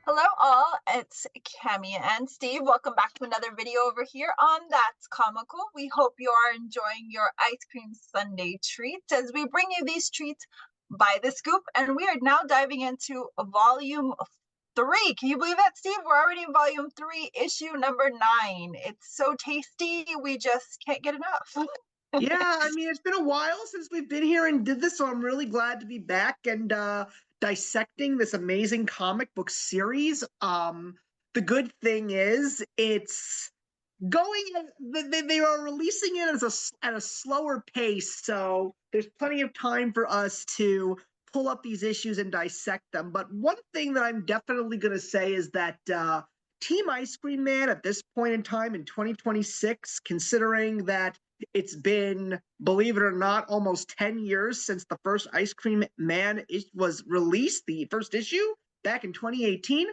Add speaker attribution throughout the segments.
Speaker 1: Hello all, it's Cami and Steve. Welcome back to another video over here on That's Comical. We hope you are enjoying your ice cream sundae treats as we bring you these treats by the scoop. And we are now diving into volume 3. Can you believe that, Steve? We're already in volume 3, issue number 9. It's so tasty, we just can't get enough.
Speaker 2: Yeah, I mean, it's been a while since we've been here and did this, so I'm really glad to be back and dissecting this amazing comic book series. The good thing is it's going, they are releasing it at a slower pace, so there's plenty of time for us to pull up these issues and dissect them. But one thing that I'm definitely going to say is that Team Ice Cream Man at this point in time in 2026, considering that it's been, believe it or not, almost 10 years since the first Ice Cream Man was released, the first issue back in 2018.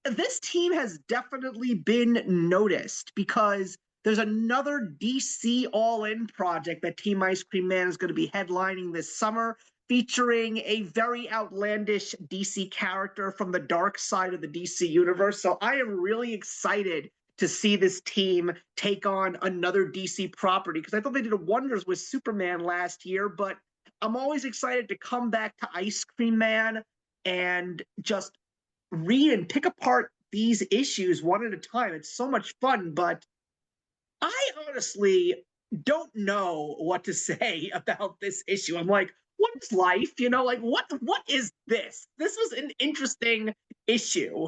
Speaker 2: This team has definitely been noticed because there's another DC All-In project that Team Ice Cream Man is going to be headlining this summer, featuring a very outlandish DC character from the dark side of the DC universe. So I am really excited to see this team take on another DC property because I thought they did wonders with Superman last year, but I'm always excited to come back to Ice Cream Man and just read and pick apart these issues one at a time. It's so much fun, but I honestly don't know what to say about this issue. I'm like, what is life? Like what is this? This was an interesting issue.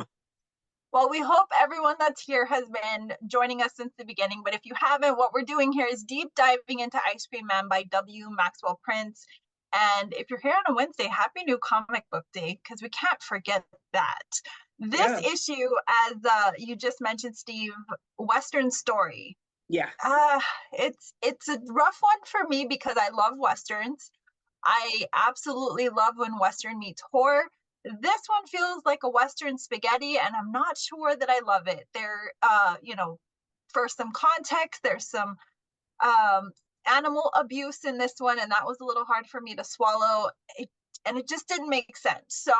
Speaker 1: Well, we hope everyone that's here has been joining us since the beginning. But if you haven't, what we're doing here is deep diving into Ice Cream Man by W. Maxwell Prince. And if you're here on a Wednesday, happy new comic book day, because we can't forget that. This
Speaker 2: Yeah.
Speaker 1: issue, as you just mentioned, Steve, Western story.
Speaker 2: Yeah.
Speaker 1: It's a rough one for me because I love Westerns. I absolutely love when Western meets horror. This one feels like a Western spaghetti, and I'm not sure that I love it. For some context, there's some animal abuse in this one, and that was a little hard for me to swallow. And it just didn't make sense. So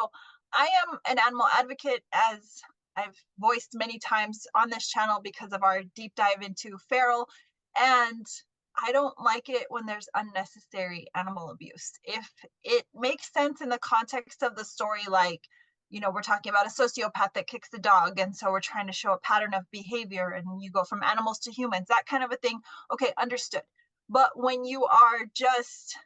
Speaker 1: I am an animal advocate, as I've voiced many times on this channel because of our deep dive into feral, and I don't like it when there's unnecessary animal abuse. If it makes sense in the context of the story, like, we're talking about a sociopath that kicks a dog, and so we're trying to show a pattern of behavior, and you go from animals to humans, that kind of a thing, okay, understood. But when you are just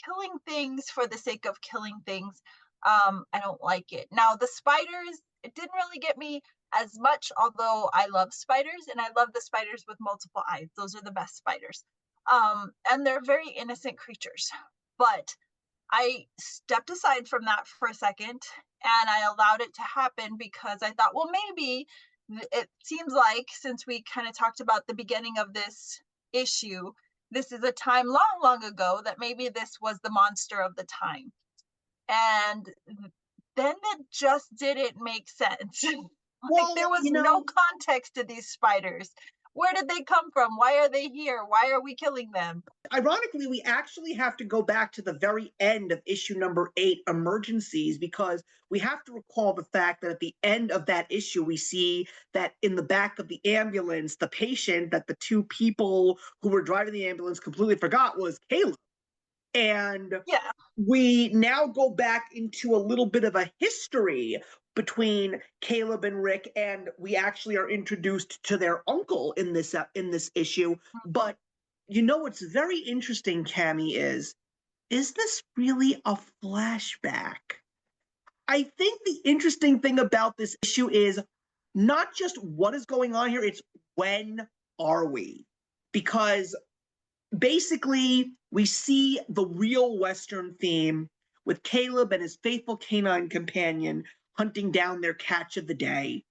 Speaker 1: killing things for the sake of killing things, I don't like it. Now, the spiders, it didn't really get me as much, although I love spiders, and I love the spiders with multiple eyes. Those are the best spiders. And they're very innocent creatures. But I stepped aside from that for a second and I allowed it to happen because I thought, well, maybe it seems like, since we kind of talked about the beginning of this issue, this is a time long, long ago that maybe this was the monster of the time. And then it just didn't make sense. Like,
Speaker 2: Well,
Speaker 1: there was no context to these spiders. Where did they come from? Why are they here? Why are we killing them?
Speaker 2: ironically, we actually have to go back to the very end of issue number 8, Emergencies, because we have to recall the fact that at the end of that issue, we see that in the back of the ambulance, the patient that the two people who were driving the ambulance completely forgot was Caleb. And
Speaker 1: Yeah.
Speaker 2: we now go back into a little bit of a history between Caleb and Rick, and we actually are introduced to their uncle in this issue. But what's very interesting, Cami, is this really a flashback? I think the interesting thing about this issue is not just what is going on here, it's when are we? Because basically, we see the real Western theme with Caleb and his faithful canine companion hunting down their catch of the day.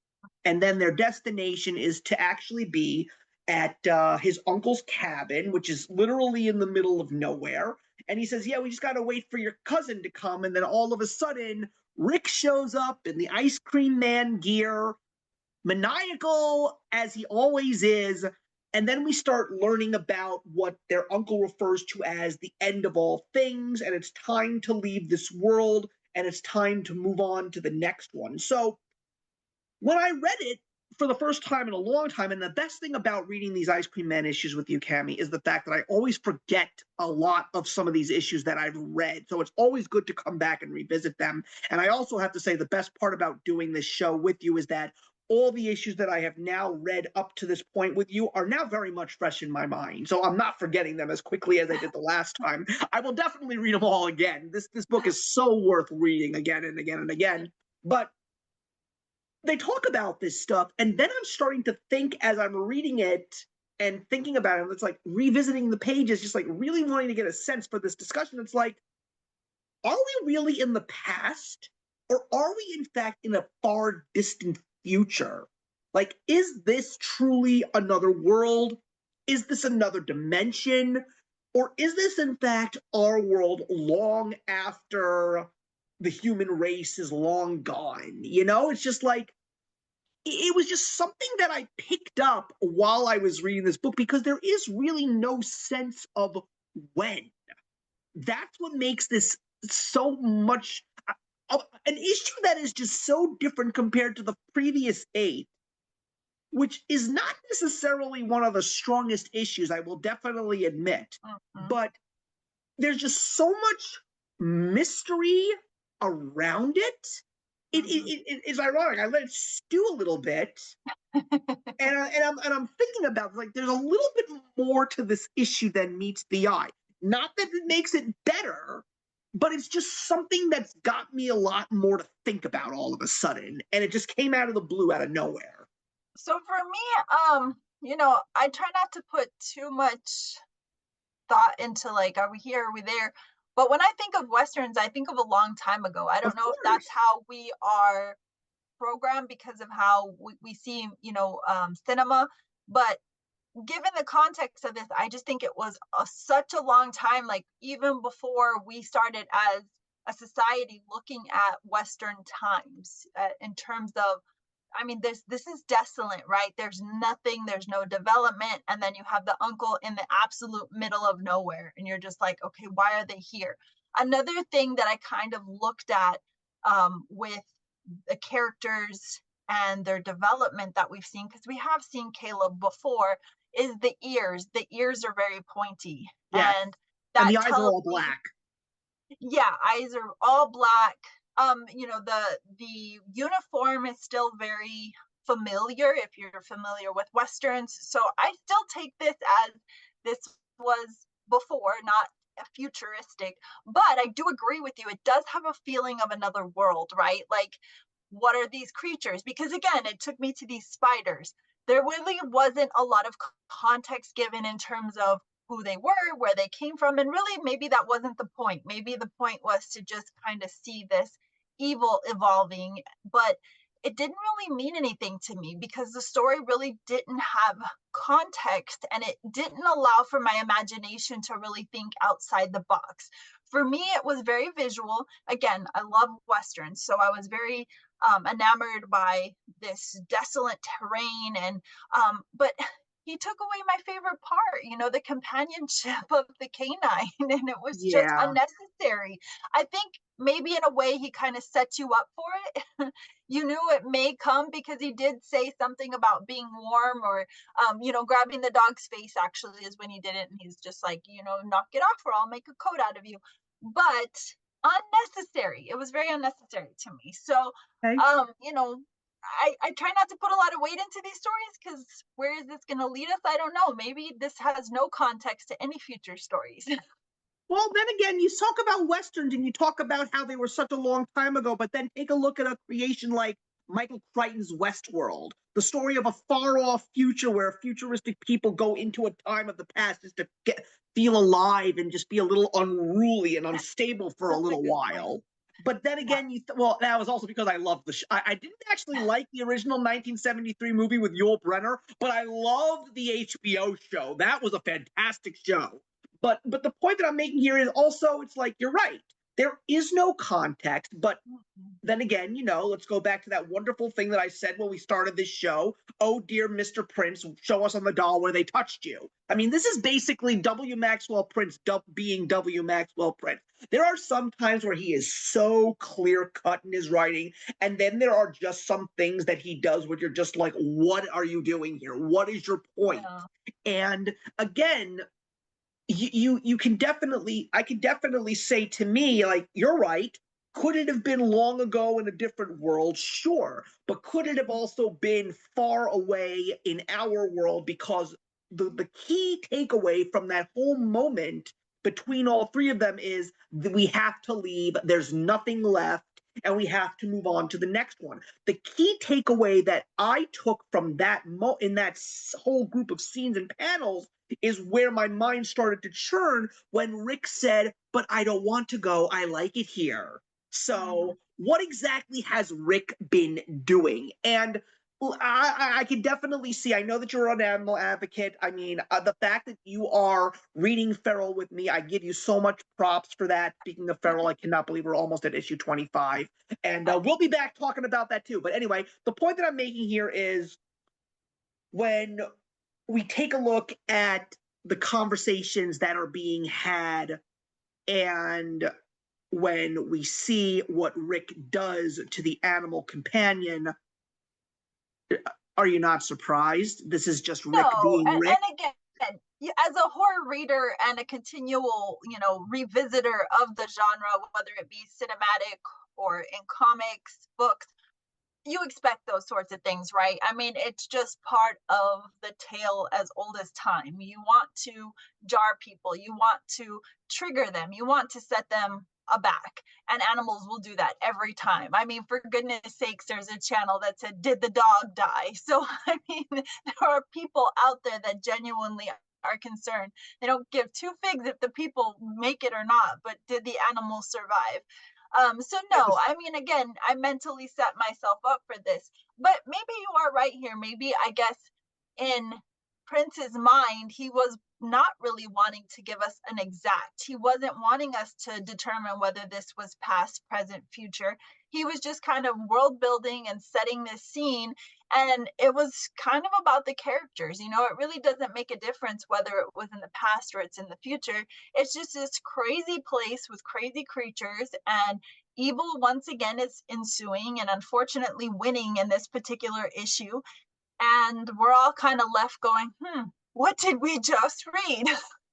Speaker 2: And then their destination is to actually be at his uncle's cabin, which is literally in the middle of nowhere. And he says, yeah, we just got to wait for your cousin to come. And then all of a sudden, Rick shows up in the Ice Cream Man gear, maniacal as he always is. And then we start learning about what their uncle refers to as the end of all things, and it's time to leave this world, and it's time to move on to the next one. So when I read it for the first time in a long time, and the best thing about reading these Ice Cream Man issues with you, Cami, is the fact that I always forget a lot of some of these issues that I've read. So it's always good to come back and revisit them. And I also have to say the best part about doing this show with you is that all the issues that I have now read up to this point with you are now very much fresh in my mind. So I'm not forgetting them as quickly as I did the last time. I will definitely read them all again. This book is so worth reading again and again and again. But they talk about this stuff, and then I'm starting to think as I'm reading it and thinking about it, it's like revisiting the pages, just like really wanting to get a sense for this discussion. It's like, are we really in the past, or are we in fact in a far distant future? Like, is this truly another world? Is this another dimension? Or is this in fact our world long after the human race is long gone? You know, it's just like, it was just something that I picked up while I was reading this book, because there is really no sense of when. That's what makes this so much an issue that is just so different compared to the previous 8, which is not necessarily one of the strongest issues, I will definitely admit.
Speaker 1: Mm-hmm.
Speaker 2: But there's just so much mystery around it. It's ironic. I let it stew a little bit, and I'm thinking about, like, there's a little bit more to this issue than meets the eye. Not that it makes it better, but it's just something that's got me a lot more to think about all of a sudden, and it just came out of the blue, out of nowhere.
Speaker 1: So for me, I try not to put too much thought into like, are we here, are we there? But when I think of westerns, I think of a long time ago. I don't
Speaker 2: Of
Speaker 1: know if that's
Speaker 2: course.
Speaker 1: how we are programmed because of how we see, cinema. But given the context of this, I just think it was such a long time, like even before we started as a society looking at Western times in terms of, I mean, this is desolate, right? There's nothing, there's no development, and then you have the uncle in the absolute middle of nowhere, and you're just like, okay, why are they here? Another thing that I kind of looked at with the characters and their development that we've seen, because we have seen Caleb before, is the ears. The ears are very pointy,
Speaker 2: Yes.
Speaker 1: and
Speaker 2: And
Speaker 1: that
Speaker 2: the eyes are
Speaker 1: tells
Speaker 2: all
Speaker 1: me,
Speaker 2: black.
Speaker 1: yeah, eyes are all black. The uniform is still very familiar if you're familiar with westerns. So I still take this as this was before, not futuristic. But I do agree with you. It does have a feeling of another world, right? Like, what are these creatures? Because again, it took me to these spiders. There really wasn't a lot of context given in terms of who they were, where they came from, and really maybe that wasn't the point. Maybe the point was to just kind of see this evil evolving, but it didn't really mean anything to me because the story really didn't have context and it didn't allow for my imagination to really think outside the box. For me, it was very visual. Again, I love westerns, so I was very enamored by this desolate terrain, and but he took away my favorite part, the companionship of the canine, and it was just
Speaker 2: Yeah.
Speaker 1: unnecessary. I think maybe in a way he kind of sets you up for it. You knew it may come because he did say something about being warm, or grabbing the dog's face actually is when he did it, and he's just like, knock it off or I'll make a coat out of you. But unnecessary. It was very unnecessary to me. So
Speaker 2: Okay.
Speaker 1: I try not to put a lot of weight into these stories because where is this going to lead us? I don't know. Maybe this has no context to any future stories.
Speaker 2: Well, then again, you talk about westerns and you talk about how they were such a long time ago, but then take a look at a creation like Michael Crichton's Westworld, the story of a far-off future where futuristic people go into a time of the past just to feel alive and just be a little unruly and unstable for a
Speaker 1: That's a
Speaker 2: little
Speaker 1: good point.
Speaker 2: while. But then
Speaker 1: Yeah.
Speaker 2: again, well, that was also because I loved I didn't actually like the original 1973 movie with Yul Brynner, but I loved the HBO show. That was a fantastic show. But the point that I'm making here is also, it's like, you're right. There is no context, but
Speaker 1: Mhm.
Speaker 2: then again, let's go back to that wonderful thing that I said when we started this show. Oh, dear Mr. Prince, show us on the doll where they touched you. I mean, this is basically W. Maxwell Prince being W. Maxwell Prince. There are some times where he is so clear cut in his writing, and then there are just some things that he does where you're just like, what are you doing here? What is your point?
Speaker 1: Yeah.
Speaker 2: And again, you can definitely, I can definitely say, to me, like, you're right. Could it have been long ago in a different world? Sure. But could it have also been far away in our world? Because the key takeaway from that whole moment between all three of them is that we have to leave. There's nothing left. And we have to move on to the next one. The key takeaway that I took from that in that whole group of scenes and panels is where my mind started to churn when Rick said, "But I don't want to go. I like it here."
Speaker 1: Mm-hmm.
Speaker 2: So, what exactly has Rick been doing? And I can definitely see. I know that you're an animal advocate. I mean, the fact that you are reading Feral with me, I give you so much props for that. Speaking of Feral, I cannot believe we're almost at issue 25, and we'll be back talking about that too. But anyway, the point that I'm making here is when we take a look at the conversations that are being had, and when we see what Rick does to the animal companion, are you not surprised? This is just Rick
Speaker 1: No,
Speaker 2: being Rick.
Speaker 1: and again, as a horror reader and a continual, revisitor of the genre, whether it be cinematic or in comics, books, you expect those sorts of things, right? I mean, it's just part of the tale as old as time. You want to jar people, you want to trigger them, you want to set them aback. And animals will do that every time. I mean, for goodness sakes, there's a channel that said, "Did the dog die?" So, I mean, there are people out there that genuinely are concerned. They don't give two figs if the people make it or not, but did the animal survive? So no,
Speaker 2: Yes.
Speaker 1: I mean, again, I mentally set myself up for this, but maybe you are right here. Maybe, I guess, in Prince's mind, he was not really wanting to give us an exact. He wasn't wanting us to determine whether this was past, present, future. He was just kind of world building and setting this scene. And it was kind of about the characters. It really doesn't make a difference whether it was in the past or it's in the future. It's just this crazy place with crazy creatures, and evil once again is ensuing and unfortunately winning in this particular issue. And we're all kind of left going, what did we just read?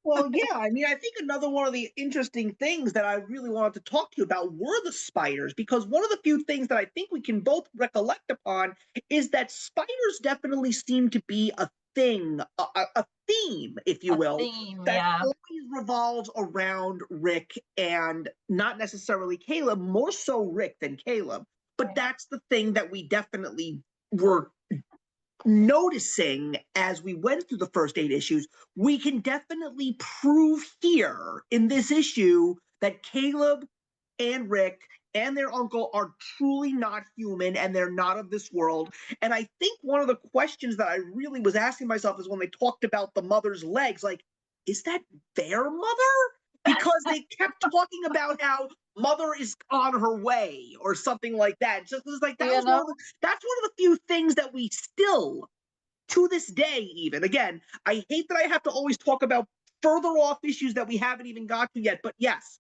Speaker 2: Well, yeah, I mean, I think another one of the interesting things that I really wanted to talk to you about were the spiders, because one of the few things that I think we can both recollect upon is that spiders definitely seem to be a thing, a theme, if you
Speaker 1: A
Speaker 2: will,
Speaker 1: theme,
Speaker 2: that
Speaker 1: yeah.
Speaker 2: always revolves around Rick and not necessarily Caleb, more so Rick than Caleb. But that's the thing that we definitely were noticing as we went through the first 8 issues. We can definitely prove here in this issue that Caleb and Rick and their uncle are truly not human and they're not of this world. And I think one of the questions that I really was asking myself is when they talked about the mother's legs, like, is that their mother? Because they kept talking about how mother is on her way or something like that. Just was like that
Speaker 1: You
Speaker 2: was one
Speaker 1: know?
Speaker 2: of the that's one of the few things that we still, to this day, even again, I hate that I have to always talk about further off issues that we haven't even got to yet, but yes,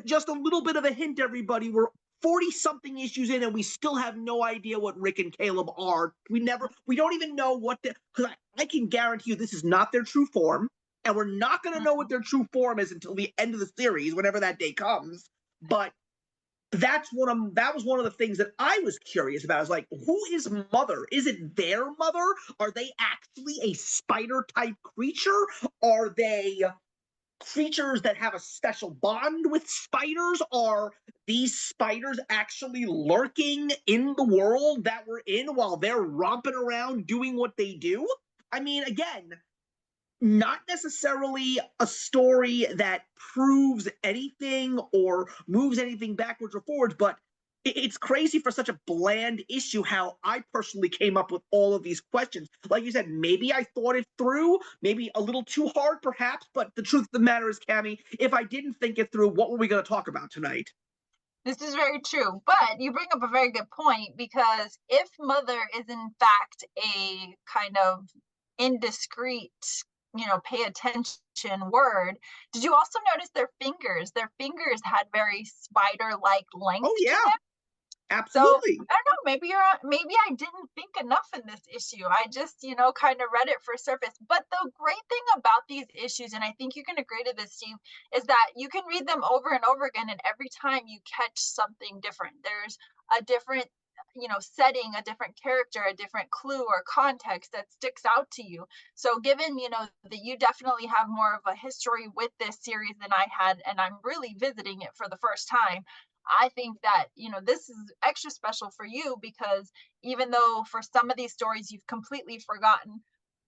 Speaker 2: just a little bit of a hint, everybody. We're 40 something issues in and we still have no idea what Rick and Caleb are. We don't even know what because I can guarantee you this is not their true form, and we're not going to know what their true form is until the end of the series, whenever that day comes. But that was one of the things that I was curious about. I was like, who is mother? Is it their mother? Are they actually a spider type creature? Are they creatures that have a special bond with spiders? Are these spiders actually lurking in the world that we're in while they're romping around doing what they do? I mean, again, not necessarily a story that proves anything or moves anything backwards or forwards, but it's crazy for such a bland issue how I personally came up with all of these questions. Like you said, maybe I thought it through, maybe a little too hard perhaps, but the truth of the matter is, Cami, if I didn't think it through, what were we going to talk about tonight?
Speaker 1: This is very true. But you bring up a very good point, because if mother is in fact a kind of indiscreet, pay attention word. Did you also notice their fingers? Their fingers had very spider-like
Speaker 2: Oh
Speaker 1: length to
Speaker 2: yeah,
Speaker 1: them. So
Speaker 2: absolutely.
Speaker 1: I don't know, maybe I didn't think enough in this issue. I just, kind of read it for surface. But the great thing about these issues, and I think you can agree to this, Steve, is that you can read them over and over again, and every time you catch something different. There's a different, setting, a different character, a different clue or context that sticks out to you. So given, that you definitely have more of a history with this series than I had, and I'm really visiting it for the first time, I think that, this is extra special for you because even though for some of these stories you've completely forgotten,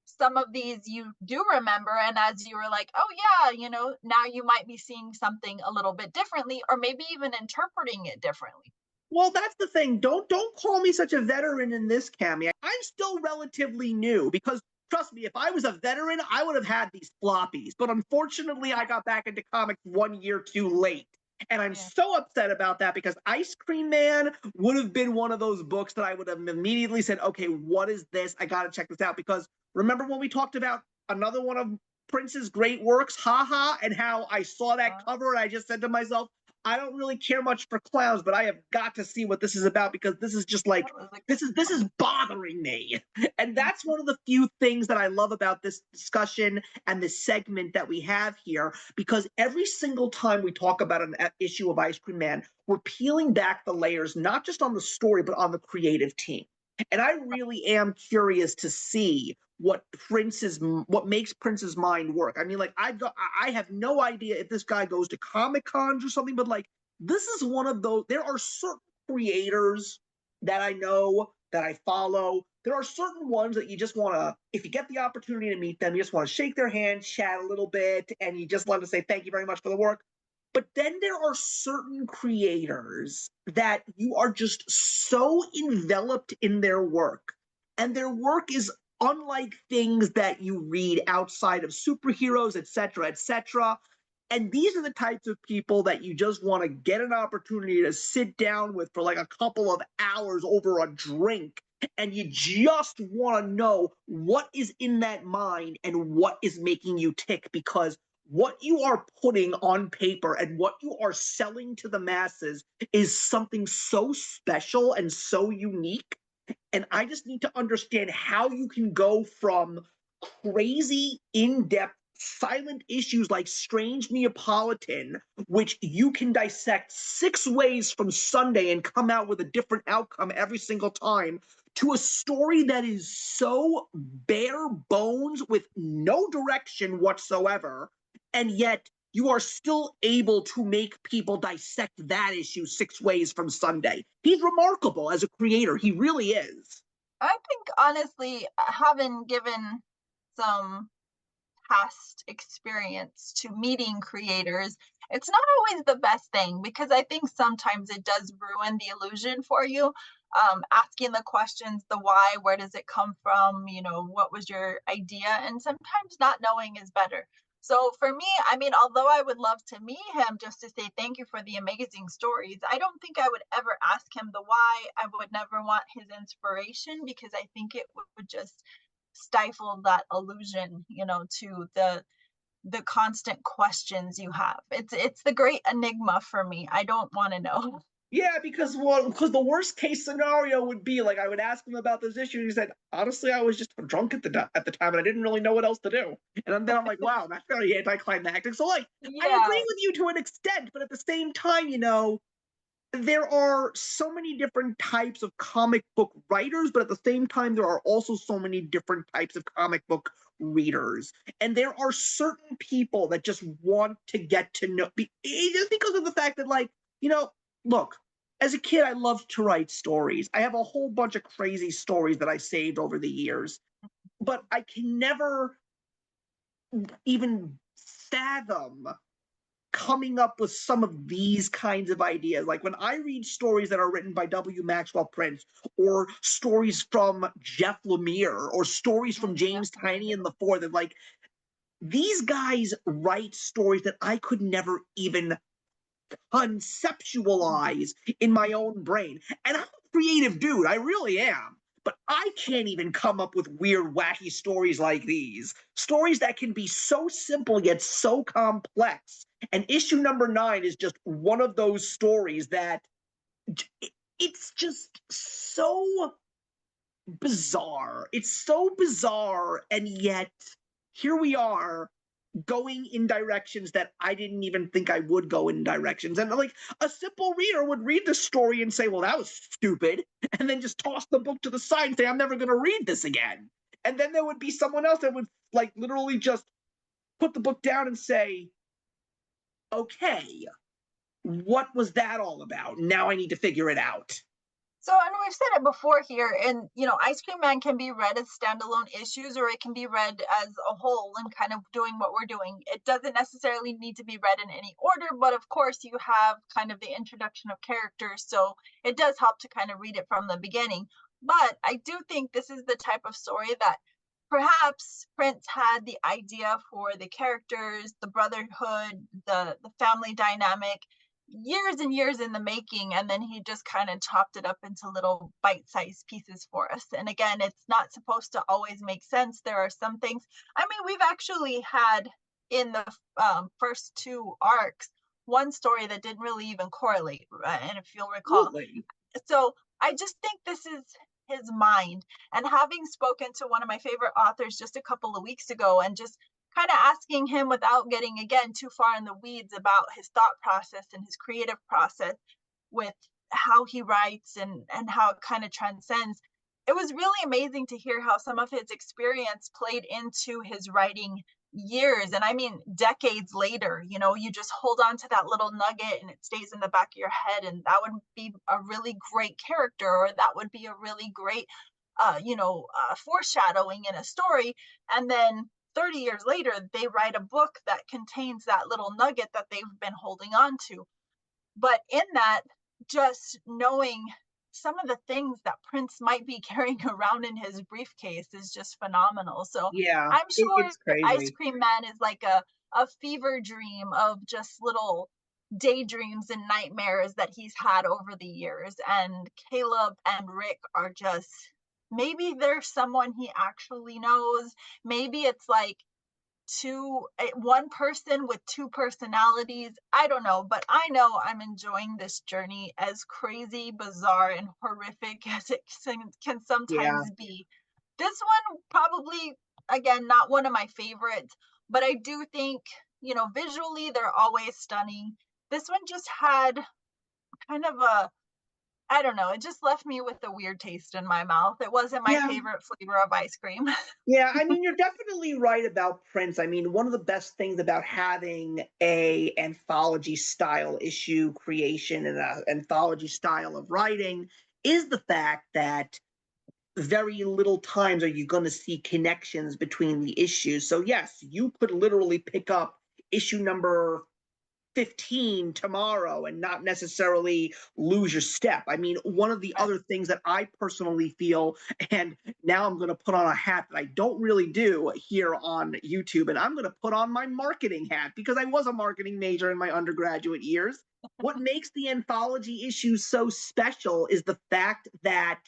Speaker 1: some of these you do remember. And as you were like, oh, yeah, now you might be seeing something a little bit differently or maybe even interpreting it differently.
Speaker 2: Well, that's the thing. Don't call me such a veteran in this, Cammy. I'm still relatively new because trust me, if I was a veteran, I would have had these floppies. But unfortunately, I got back into comics 1 year too late. And I'm
Speaker 1: Yeah.
Speaker 2: so upset about that because Ice Cream Man would have been one of those books that I would have immediately said, okay, what is this? I got to check this out. Because remember when we talked about another one of Prince's great works, Haha, and how I saw that cover and I just said to myself, I don't really care much for clowns, but I have got to see what this is about because this is just like
Speaker 1: That was a
Speaker 2: this is bothering me. And that's one of the few things that I love about this discussion and this segment that we have here because every single time we talk about an issue of Ice Cream Man, we're peeling back the layers not just on the story but on the creative team. And I really am curious to see what makes Prince's mind work. I mean, like I have no idea if this guy goes to Comic Cons or something, but like this is one of those. There are certain creators that I know that I follow. There are certain ones that you just want to, if you get the opportunity to meet them, you just want to shake their hand, chat a little bit, and you just want to say thank you very much for the work. But then there are certain creators that you are just so enveloped in their work, and their work is unlike things that you read outside of superheroes, etc., etc. And these are the types of people that you just want to get an opportunity to sit down with for like a couple of hours over a drink. And you just want to know what is in that mind and what is making you tick because what you are putting on paper and what you are selling to the masses is something so special and so unique and I just need to understand how you can go from crazy, in depth, silent issues like Strange Neapolitan, which you can dissect 6 ways from Sunday and come out with a different outcome every single time, to a story that is so bare bones with no direction whatsoever. And yet you are still able to make people dissect that issue 6 ways from Sunday. He's remarkable as a creator. He really is.
Speaker 1: I think honestly, having given some past experience to meeting creators, it's not always the best thing because I think sometimes it does ruin the illusion for you. Asking the questions, the why, where does it come from, what was your idea? And sometimes not knowing is better. So for me, I mean, although I would love to meet him just to say thank you for the amazing stories, I don't think I would ever ask him the why. I would never want his inspiration because I think it would just stifle that illusion, to the constant questions you have. It's the great enigma for me. I don't want to know.
Speaker 2: Yeah, because the worst case scenario would be like I would ask him about this issue, and he said, "Honestly, I was just drunk at the time, and I didn't really know what else to do." And then I'm like, "Wow, that's very anticlimactic." So like, I agree
Speaker 1: Yeah.
Speaker 2: with you to an extent, but at the same time, there are so many different types of comic book writers, but at the same time, there are also so many different types of comic book readers. And there are certain people that just want to get to know, just because of the fact that, like, look, as a kid, I loved to write stories. I have a whole bunch of crazy stories that I saved over the years, but I can never even fathom coming up with some of these kinds of ideas. Like when I read stories that are written by W. Maxwell Prince, or stories from Jeff Lemire, or stories from James Tiny and the Four, that like these guys write stories that I could never even conceptualize in my own brain. And I'm a creative dude, I really am. but I can't even come up with weird, wacky stories like these. Stories that can be so simple yet so complex. And issue number 9 is just one of those stories that it's just so bizarre. It's so bizarre, and yet here we are going in directions that I didn't even think I would go in directions. And like a simple reader would read the story and say, well, that was stupid, and then just toss the book to the side and say, I'm never going to read this again. And then there would be someone else that would like literally just put the book down and say, okay, what was that all about? Now I need to figure it out.
Speaker 1: So, and we've said it before here, and Ice Cream Man can be read as standalone issues, or it can be read as a whole and kind of doing what we're doing. It doesn't necessarily need to be read in any order, but of course, you have kind of the introduction of characters, so it does help to kind of read it from the beginning. But I do think this is the type of story that perhaps Prince had the idea for the characters, the brotherhood, the family dynamic years and years in the making, and then he just kind of chopped it up into little bite-sized pieces for us. And again, it's not supposed to always make sense. There are some things, I mean, we've actually had in the first 2 arcs one story that didn't really even correlate, and if you'll recall.
Speaker 2: Absolutely.
Speaker 1: So I just think this is his mind. And having spoken to one of my favorite authors just a couple of weeks ago and just kind of asking him without getting again too far in the weeds about his thought process and his creative process with how he writes and how it kind of transcends, it was really amazing to hear how some of his experience played into his writing years, and I mean decades later. You just hold on to that little nugget and it stays in the back of your head, and that would be a really great character, or that would be a really great foreshadowing in a story. And then 30 years later they write a book that contains that little nugget that they've been holding on to. But in that, just knowing some of the things that Prince might be carrying around in his briefcase is just phenomenal. So
Speaker 2: Yeah,
Speaker 1: I'm sure
Speaker 2: it's
Speaker 1: Ice
Speaker 2: crazy.
Speaker 1: Cream Man is like a fever dream of just little daydreams and nightmares that he's had over the years. And Caleb and Rick are just, maybe there's someone he actually knows. Maybe it's like one person with 2 personalities. I don't know, but I know I'm enjoying this journey, as crazy, bizarre, and horrific as it can
Speaker 2: Yeah.
Speaker 1: sometimes be. This one probably, again, not one of my favorites, but I do think, visually they're always stunning. This one just had kind of a, I don't know, it just left me with a weird taste in my mouth. It wasn't my
Speaker 2: Yeah.
Speaker 1: favorite flavor of ice cream.
Speaker 2: Yeah, I mean, you're definitely right about Prince. I mean, one of the best things about having a anthology style issue creation and an anthology style of writing is the fact that very little times are you going to see connections between the issues. So yes, you could literally pick up issue number 15 tomorrow and not necessarily lose your step. I mean, one of the other things that I personally feel, and now I'm going to put on a hat that I don't really do here on YouTube, and I'm going to put on my marketing hat because I was a marketing major in my undergraduate years. What makes the anthology issues so special is the fact that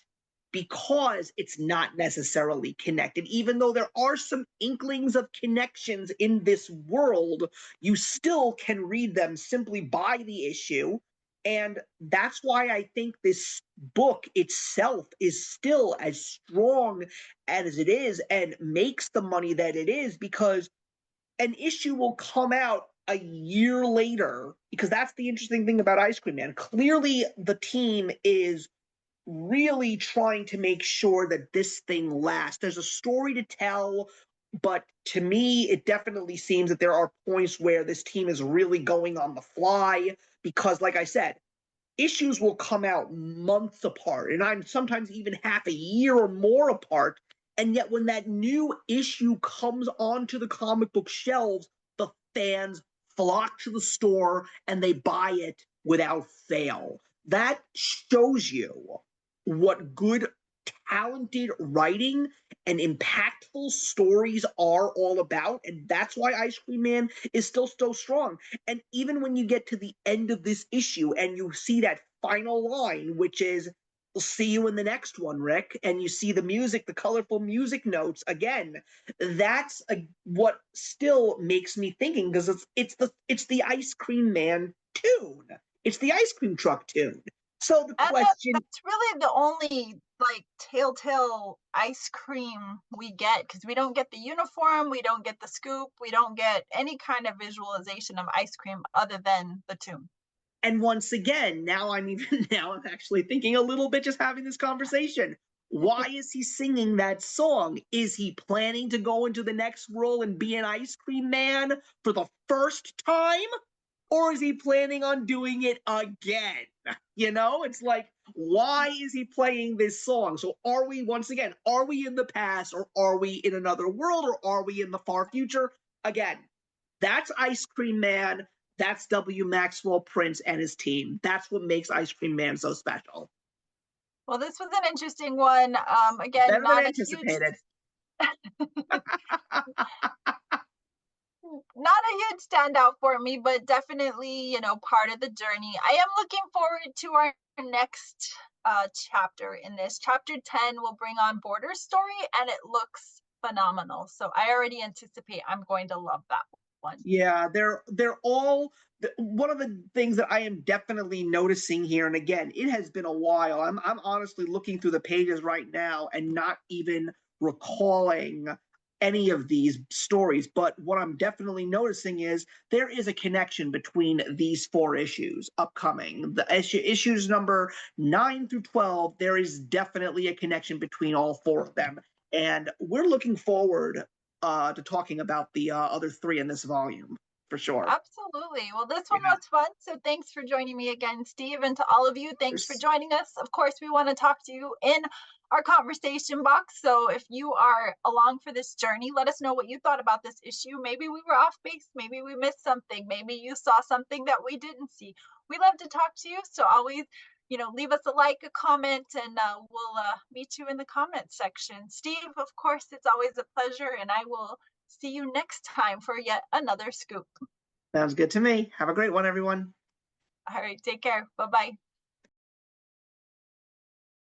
Speaker 2: because it's not necessarily connected, even though there are some inklings of connections in this world, you still can read them simply by the issue. And that's why I think this book itself is still as strong as it is and makes the money that it is, because an issue will come out a year later. Because that's the interesting thing about Ice Cream Man. Clearly, the team is really trying to make sure that this thing lasts. There's a story to tell, but to me, it definitely seems that there are points where this team is really going on the fly because, like I said, issues will come out months apart, and I'm sometimes even half a year or more apart. And yet, when that new issue comes onto the comic book shelves, the fans flock to the store and they buy it without fail. That shows you what good, talented writing and impactful stories are all about. And that's why Ice Cream Man is still so strong. And even when you get to the end of this issue and you see that final line, which is, We'll see you in the next one, Rick. And you see the music, the colorful music notes again. That's what still makes me thinking, because it's the Ice Cream Man tune. It's the ice cream truck tune. So the
Speaker 1: And
Speaker 2: question,
Speaker 1: that's really the only like telltale ice cream we get, because we don't get the uniform, we don't get the scoop, we don't get any kind of visualization of ice cream other than the tune.
Speaker 2: and once again, now I'm even now I'm actually thinking a little bit just having this conversation. Why is he singing that song? Is he planning to go into the next role and be an ice cream man for the first time? Or is he planning on doing it again? It's like, why is he playing this song? So are we, once again, are we in the past, or are we in another world, or are we in the far future? Again, that's Ice Cream Man. That's W. Maxwell Prince and his team. That's what makes Ice Cream Man so special.
Speaker 1: Well, this was an interesting one. Again,
Speaker 2: Better than
Speaker 1: not a huge
Speaker 2: anticipated.
Speaker 1: not a huge standout for me, but definitely, part of the journey. I am looking forward to our next chapter in this. Chapter 10 will bring on Border Story, and it looks phenomenal. So I already anticipate I'm going to love that one.
Speaker 2: Yeah, they're all one of the things that I am definitely noticing here, and again, it has been a while. I'm honestly looking through the pages right now and not even recalling any of these stories. But what I'm definitely noticing is there is a connection between these four issues upcoming. The issues number 9 through 12, there is definitely a connection between all four of them. And we're looking forward to talking about the other three in this volume for sure.
Speaker 1: Absolutely. Well, this one
Speaker 2: Yeah.
Speaker 1: was fun. So thanks for joining me again, Steve. And to all of you, thanks for joining us. Of course, we want to talk to you in our conversation box. So if you are along for this journey, let us know what you thought about this issue. Maybe we were off base. Maybe we missed something. Maybe you saw something that we didn't see. We love to talk to you. So always, leave us a like, a comment, and we'll meet you in the comment section. Steve, of course, it's always a pleasure. And I will see you next time for yet another scoop.
Speaker 2: Sounds good to me. Have a great one, everyone.
Speaker 1: All right, take care. Bye bye.